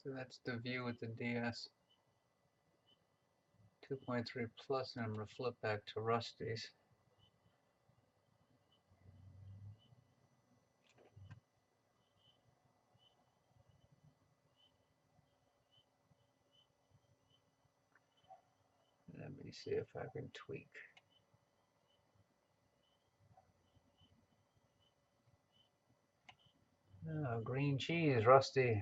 So that's the view with the DS 2.3 Plus, and I'm going to flip back to Rusty's. Let me see if I can tweak. Oh, green cheese, Rusty.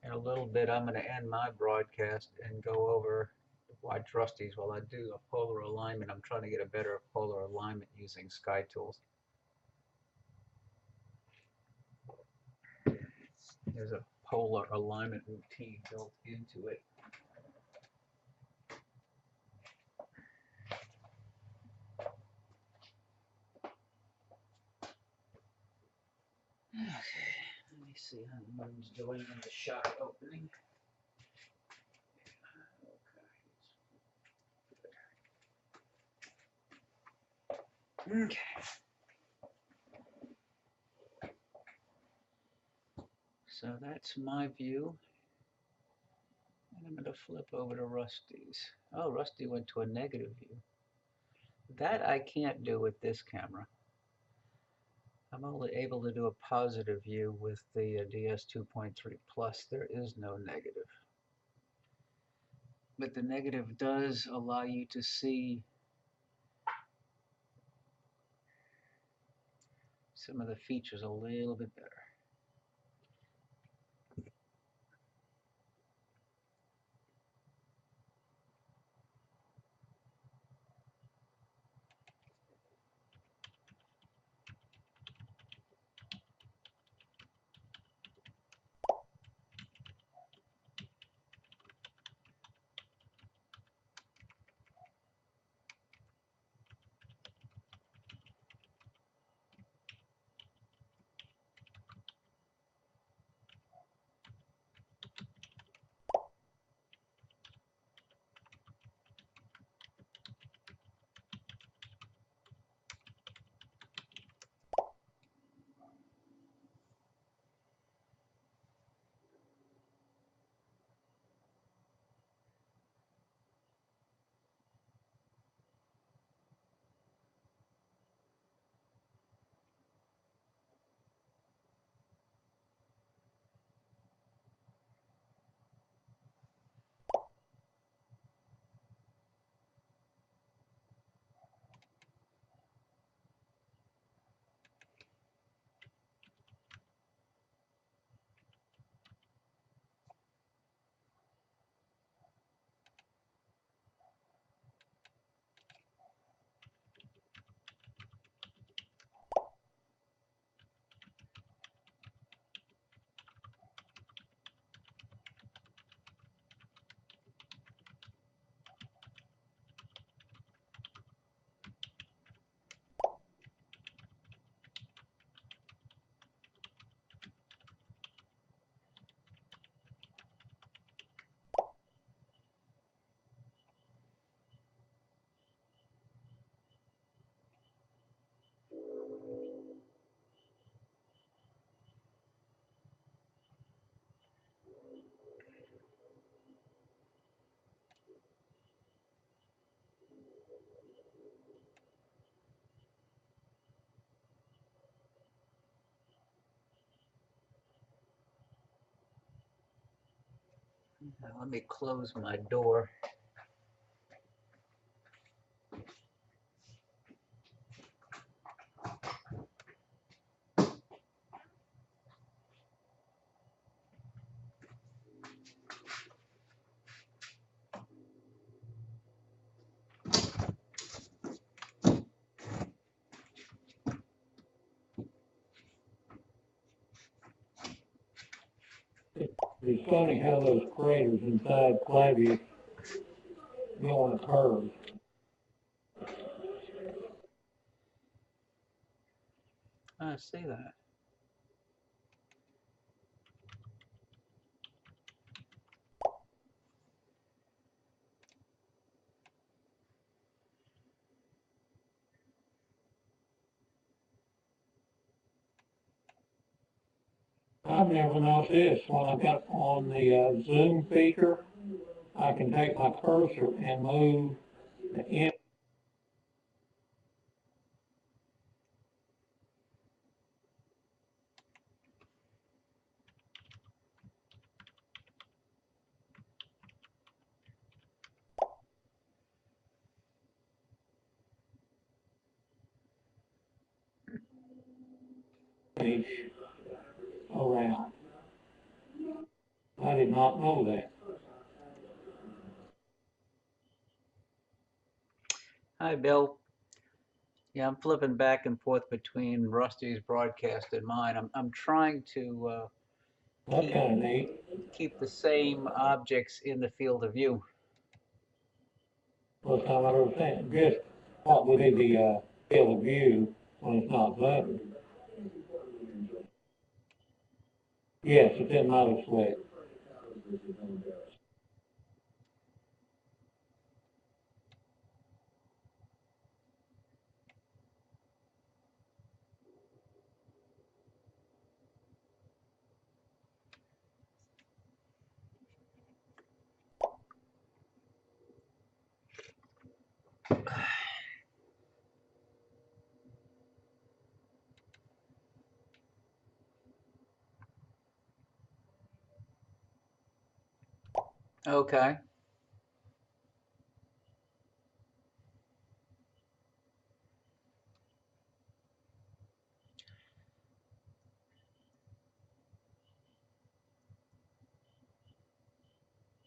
In a little bit, I'm going to end my broadcast and go over watch Rusty's while I do a polar alignment. I'm trying to get a better polar alignment using Sky Tools. There's a polar alignment routine built into it. Okay, let me see how the moon's doing in the shot opening. Okay. So that's my view. And I'm going to flip over to Rusty's. Oh, Rusty went to a negative view. That I can't do with this camera. I'm only able to do a positive view with the DS 2.3 Plus. There is no negative. But the negative does allow you to see some of the features a little bit better. Now let me close my door. It's funny how those craters inside Clavius go on curves. I see that. I've never noticed this. When I got on the Zoom feature, I can take my cursor and move the image around. I did not know that. Hi, Bill. Yeah, I'm flipping back and forth between Rusty's broadcast and mine. I'm trying to That's keep kind of neat. keep the same objects in the field of view. First time I've ever seen it. Just what would be the field of view when it's not zoomed? Yes, it's in mouse split. Okay.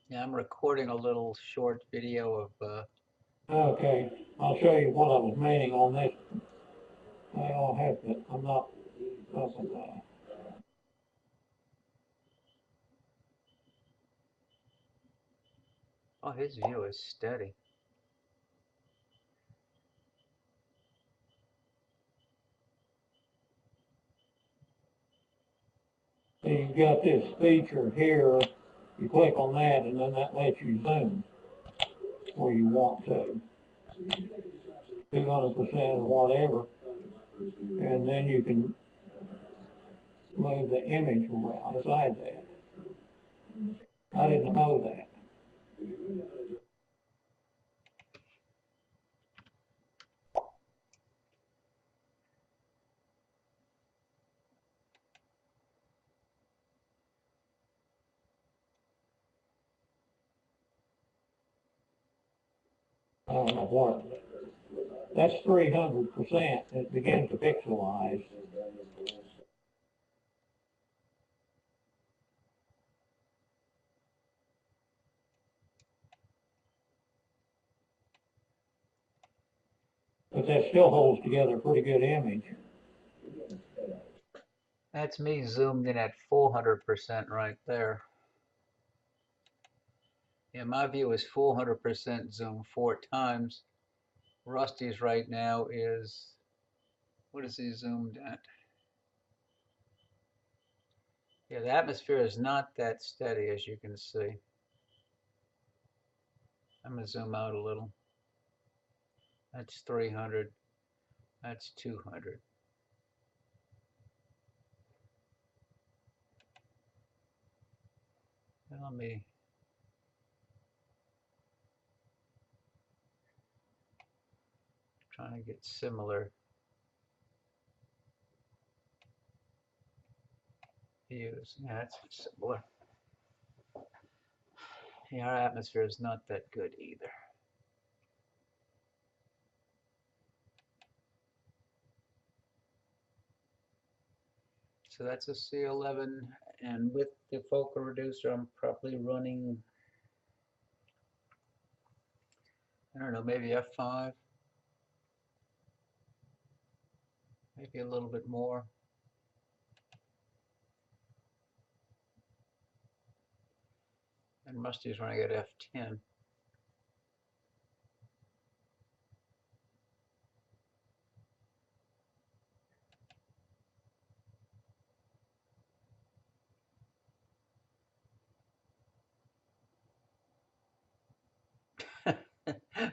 Yeah, I'm recording a little short video of. Okay, I'll show you what I was meaning on this. I don't have to, I'm not, Oh, his view is steady. so you've got this feature here, you click on that and then that lets you zoom where you want to, 200% or whatever, and then you can move the image around inside that. I didn't know that. I don't know what. That's 300%. It begins to pixelize. But that still holds together a pretty good image. That's me zoomed in at 400% right there. Yeah, my view is 400% zoom 4 times. Rusty's right now is, what is he zoomed at? Yeah, the atmosphere is not that steady, as you can see. I'm going to zoom out a little. That's 300. That's 200. And let me trying to get similar views. Yeah, that's similar. Yeah, our atmosphere is not that good either. So that's a C11, and with the focal reducer, I'm probably running, I don't know, maybe F5, maybe a little bit more. And Rusty's running at F10.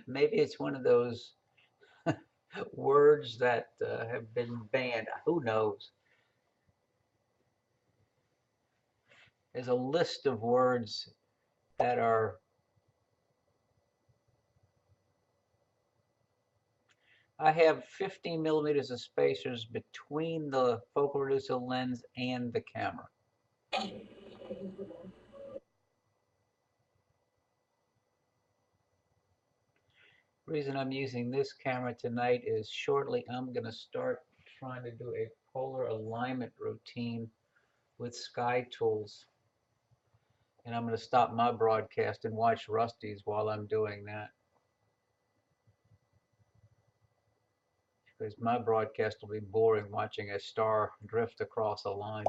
Maybe it's one of those words that have been banned. Who knows? There's a list of words that are, I have 15 millimeters of spacers between the focal reducer lens and the camera. The reason I'm using this camera tonight is shortly I'm going to start trying to do a polar alignment routine with Sky Tools. And I'm going to stop my broadcast and watch Rusty's while I'm doing that. Because my broadcast will be boring watching a star drift across a line.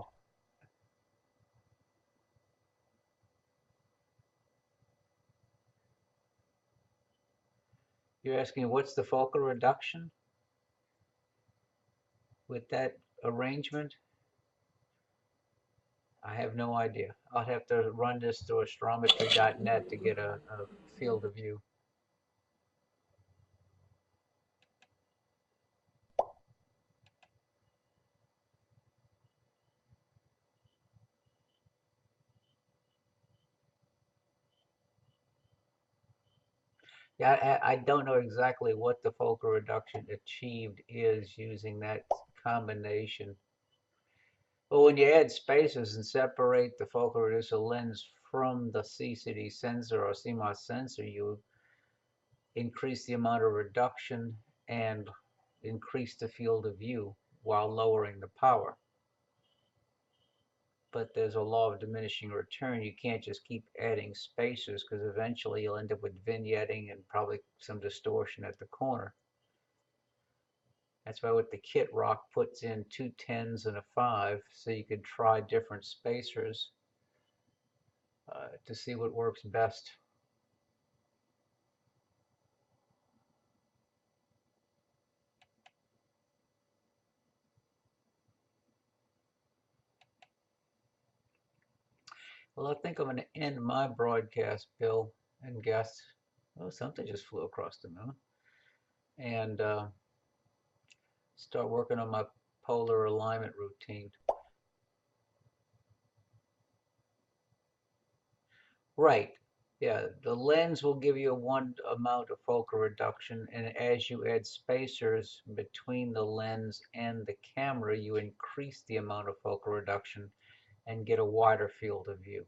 You're asking what's the focal reduction with that arrangement? I have no idea. I'll have to run this through astrometry.net to get a field of view. Yeah, I don't know exactly what the focal reduction achieved is using that combination. But when you add spacers and separate the focal reducer lens from the CCD sensor or CMOS sensor, you increase the amount of reduction and increase the field of view while lowering the power. But there's a law of diminishing return. You can't just keep adding spacers because eventually you'll end up with vignetting and probably some distortion at the corner. That's why with the kit Rock puts in 2 10s and a 5 so you could try different spacers to see what works best. Well, I think I'm going to end my broadcast, Bill and guests. Oh, something just flew across the moon. And start working on my polar alignment routine. Right. Yeah, the lens will give you one amount of focal reduction, and as you add spacers between the lens and the camera, you increase the amount of focal reduction and get a wider field of view.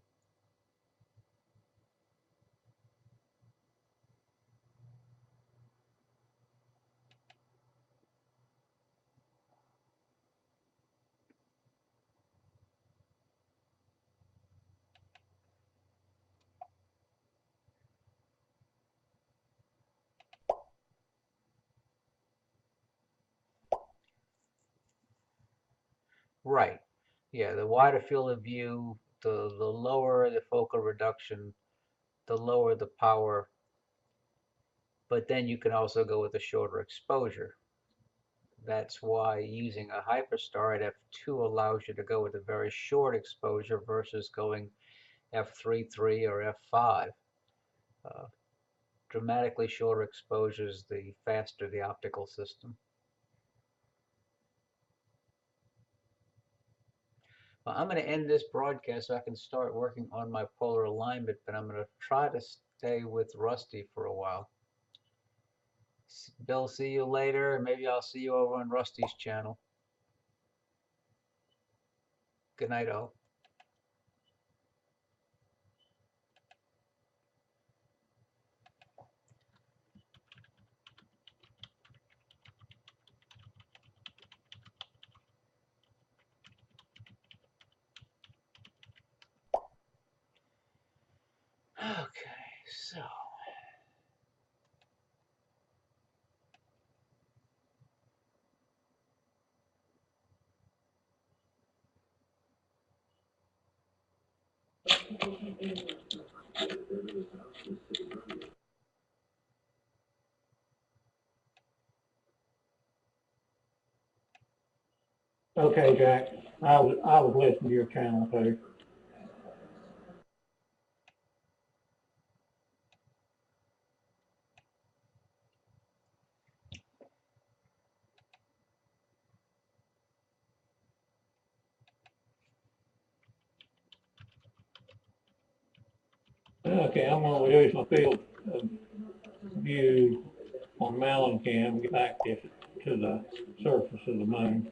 Right. Yeah, the wider field of view, the lower the focal reduction, the lower the power, but then you can also go with a shorter exposure. That's why using a hyperstar at f2 allows you to go with a very short exposure versus going f3.3 or f5. Uh, Dramatically shorter exposures, the faster the optical system. Well, I'm going to end this broadcast so I can start working on my polar alignment, but I'm going to try to stay with Rusty for a while. Bill, see you later, and maybe I'll see you over on Rusty's channel. Good night, all. Okay, so. Okay, Jack, I was listening to your channel too. Okay, I'm gonna reduce my field of view on Malin Cam, get back to the surface of the moon.